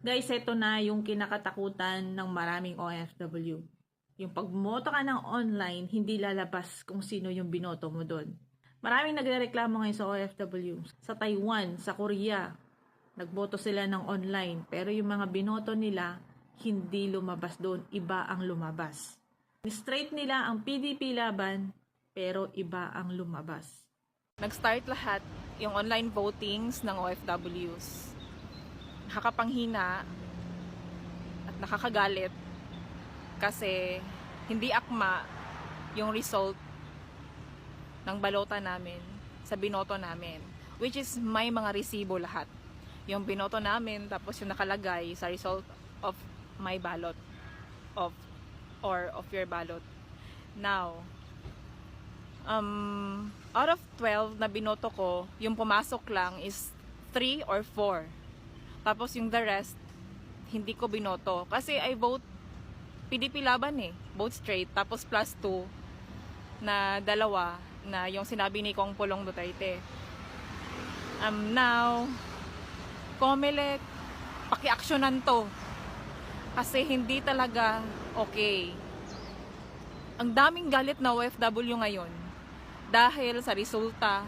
Guys, ito na yung kinakatakutan ng maraming OFW. Yung pag bumoto ka ng online, hindi lalabas kung sino yung binoto mo doon. Maraming nagrereklamo ngayon sa OFW. Sa Taiwan, sa Korea, nagboto sila ng online. Pero yung mga binoto nila, hindi lumabas doon. Iba ang lumabas. Straight nila ang PDP laban, pero iba ang lumabas. Nag-start lahat yung online votings ng OFWs. Nakakapanghina at nakakagalit kasi hindi akma yung result ng balota namin sa binoto namin, which is may mga resibo lahat. Yung binoto namin, tapos yung nakalagay sa result of my ballot of your ballot. Now, out of 12 na binoto ko, yung pumasok lang is 3 or 4. Tapos yung the rest, hindi ko binoto. Kasi I vote PDP laban vote straight. Tapos plus 2 na dalawa na yung sinabi ni Kong Pulong Duterte. Now, COMELEC, paki-aksyonan to. Kasi hindi talaga okay. Ang daming galit na OFW ngayon dahil sa resulta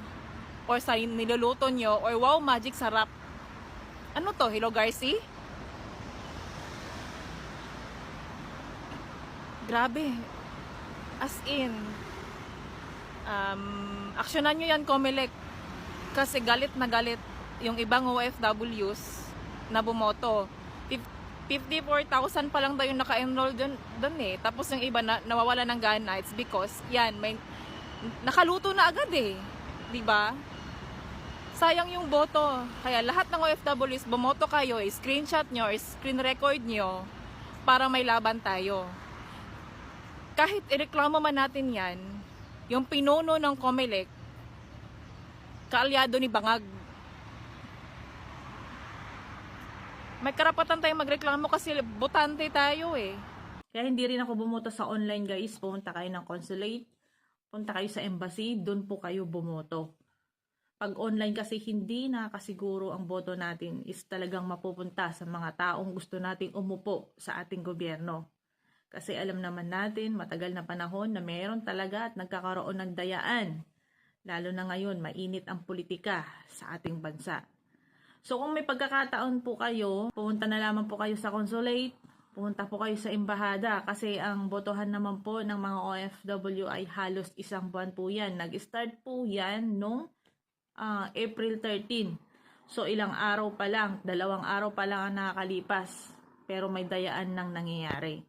or sa niluluto nyo or wow, magic sarap. Ano to? Hello Garci? Grabe. As in, aksyonan nyo yan, COMELEC. Kasi galit na galit yung ibang OFWs na bumoto. 54,000 pa lang daw yung naka-enroll dun Tapos yung iba nawawala ng gana. It's because, yan, may nakaluto na agad diba? Sayang yung boto. Kaya lahat ng OFWs, bumoto kayo, screenshot nyo, screen record nyo para may laban tayo. Kahit ireklamo man natin yan, yung pinuno ng COMELEC, kaalyado ni Bangag. May karapatan tayong magreklamo kasi botante tayo Kaya hindi rin ako bumoto sa online guys. Pumunta kayo ng consulate, punta kayo sa embassy, doon po kayo bumoto. Pag online kasi hindi nakakasiguro ang boto natin is talagang mapupunta sa mga taong gusto nating umupo sa ating gobyerno. Kasi alam naman natin, matagal na panahon na meron talaga at nagkakaroon ng dayaan. Lalo na ngayon, mainit ang politika sa ating bansa. So kung may pagkakataon po kayo, pumunta na lamang po kayo sa consulate, pumunta po kayo sa embahada kasi ang botohan naman po ng mga OFW ay halos isang buwan po yan. Nag-start po yan nung April 13. So ilang araw pa lang, 2 araw pa lang ang nakakalipas pero may dayaan nang nangyayari.